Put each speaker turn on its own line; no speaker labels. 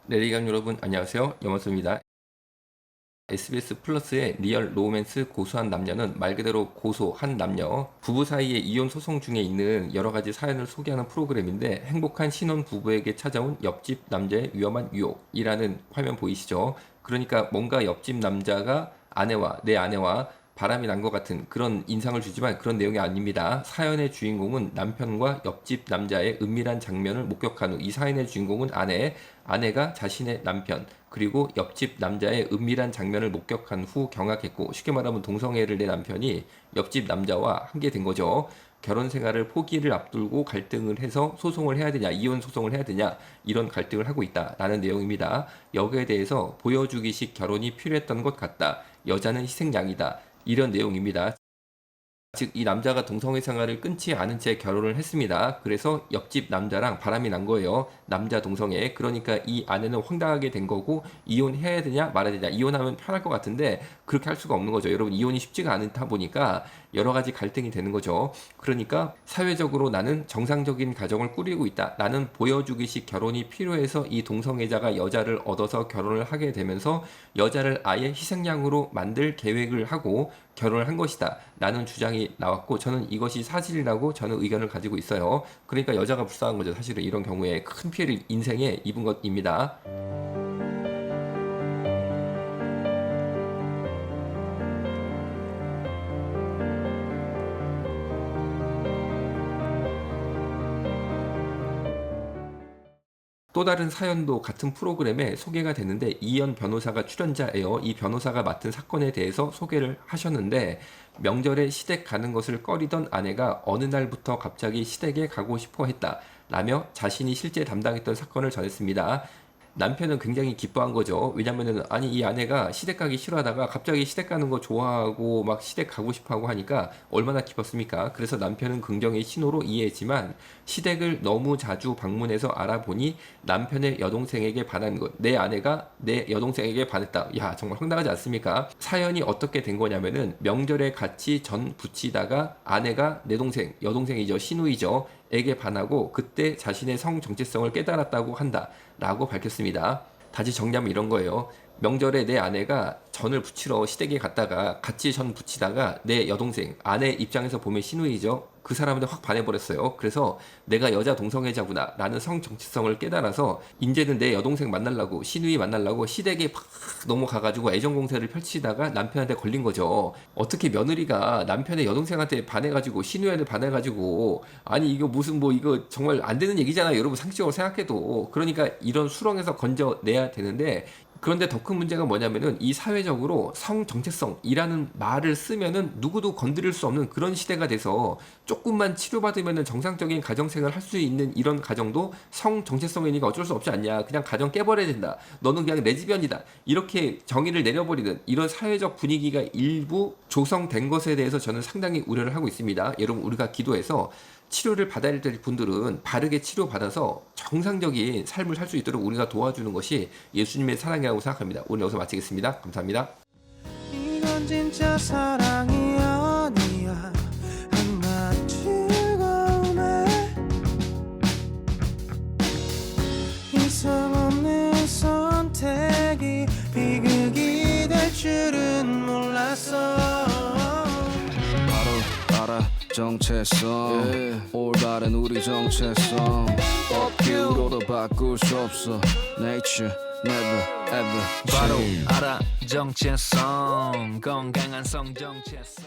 레디강 여러분 안녕하세요. 염원수입니다. SBS 플러스의 리얼 로맨스 고소한 남녀는 말 그대로 고소한 남녀, 부부 사이의 이혼 소송 중에 있는 여러 가지 사연을 소개하는 프로그램인데 행복한 신혼 부부에게 찾아온 옆집 남자의 위험한 유혹이라는 화면 보이시죠? 그러니까 뭔가 옆집 남자가 내 아내와 바람이 난 것 같은 그런 인상을 주지만 그런 내용이 아닙니다. 사연의 주인공은 남편과 옆집 남자의 은밀한 장면을 목격한 후 이 사연의 주인공은 아내가 자신의 남편, 그리고 옆집 남자의 은밀한 장면을 목격한 후 경악했고 쉽게 말하면 동성애를 낸 남편이 옆집 남자와 함께 된 거죠. 결혼 생활을 포기를 앞두고 갈등을 해서 소송을 해야 되냐, 이혼 소송을 해야 되냐, 이런 갈등을 하고 있다라는 내용입니다. 여기에 대해서 보여주기식 결혼이 필요했던 것 같다. 여자는 희생양이다. 이런 내용입니다. 즉, 이 남자가 동성애 생활을 끊지 않은 채 결혼을 했습니다. 그래서 옆집 남자랑 바람이 난 거예요. 남자 동성애. 그러니까 이 아내는 황당하게 된 거고, 이혼해야 되냐 말아야 되냐. 이혼하면 편할 것 같은데 그렇게 할 수가 없는 거죠. 여러분, 이혼이 쉽지가 않다 보니까 여러 가지 갈등이 되는 거죠. 그러니까 사회적으로 나는 정상적인 가정을 꾸리고 있다. 나는 보여주기식 결혼이 필요해서 이 동성애자가 여자를 얻어서 결혼을 하게 되면서 여자를 아예 희생양으로 만들 계획을 하고 결혼을 한 것이다. 라는 주장이 나왔고 저는 이것이 사실이라고 저는 의견을 가지고 있어요. 그러니까 여자가 불쌍한 거죠. 사실은 이런 경우에 큰 피해를 인생에 입은 것입니다. 또 다른 사연도 같은 프로그램에 소개가 되는데 이현 변호사가 출연자예요. 이 변호사가 맡은 사건에 대해서 소개를 하셨는데 명절에 시댁 가는 것을 꺼리던 아내가 어느 날부터 갑자기 시댁에 가고 싶어 했다. 라며 자신이 실제 담당했던 사건을 전했습니다. 남편은 굉장히 기뻐한 거죠. 왜냐면은 아니 이 아내가 시댁 가기 싫어하다가 갑자기 시댁 가는 거 좋아하고 막 시댁 가고 싶어하고 하니까 얼마나 기뻤습니까? 그래서 남편은 긍정의 신호로 이해했지만 시댁을 너무 자주 방문해서 알아보니 남편의 여동생에게 반한 것, 내 아내가 내 여동생에게 반했다. 야, 정말 황당하지 않습니까? 사연이 어떻게 된 거냐면은 명절에 같이 전 부치다가 아내가 내 동생, 여동생이죠, 시누이죠, 에게 반하고 그때 자신의 성 정체성을 깨달았다고 한다 라고 밝혔습니다. 다시 정리하면 이런 거예요. 명절에 내 아내가 전을 부치러 시댁에 갔다가 같이 전 부치다가 내 여동생, 아내 입장에서 보면 시누이죠, 그 사람한테 확 반해버렸어요. 그래서 내가 여자 동성애자구나 라는 성 정체성을 깨달아서 이제는 내 여동생 만나려고, 시누이 만나려고 시댁에 팍 넘어가가지고 애정 공세를 펼치다가 남편한테 걸린 거죠. 어떻게 며느리가 남편의 여동생한테 반해가지고 시누이한테 반해가지고, 아니 이거 무슨 뭐 이거 정말 안 되는 얘기잖아요. 여러분 상식적으로 생각해도. 그러니까 이런 수렁에서 건져내야 되는데, 그런데 더 큰 문제가 뭐냐면은 이 사회적으로 성 정체성이라는 말을 쓰면은 누구도 건드릴 수 없는 그런 시대가 돼서 조금만 치료받으면은 정상적인 가정생활을 할 수 있는 이런 가정도 성 정체성이니까 어쩔 수 없지 않냐. 그냥 가정 깨버려야 된다. 너는 그냥 레즈비언이다. 이렇게 정의를 내려버리는 이런 사회적 분위기가 일부 조성된 것에 대해서 저는 상당히 우려를 하고 있습니다. 여러분, 우리가 기도해서 치료를 받아야 될 분들은 바르게 치료받아서 정상적인 삶을 살 수 있도록 우리가 도와주는 것이 예수님의 사랑이라고 생각합니다. 오늘 여기서 마치겠습니다. 감사합니다.
이건 진짜 사랑이 아니야. 한낱 즐거움에 이성 없는 선택이 비극이 될 줄은 몰랐어.
바로 알아 정체성 올바른 우리 정체성 없기로도 바꿀 수 없어 Nature never ever
바로
change.
알아 정체성 건강한 성 정체성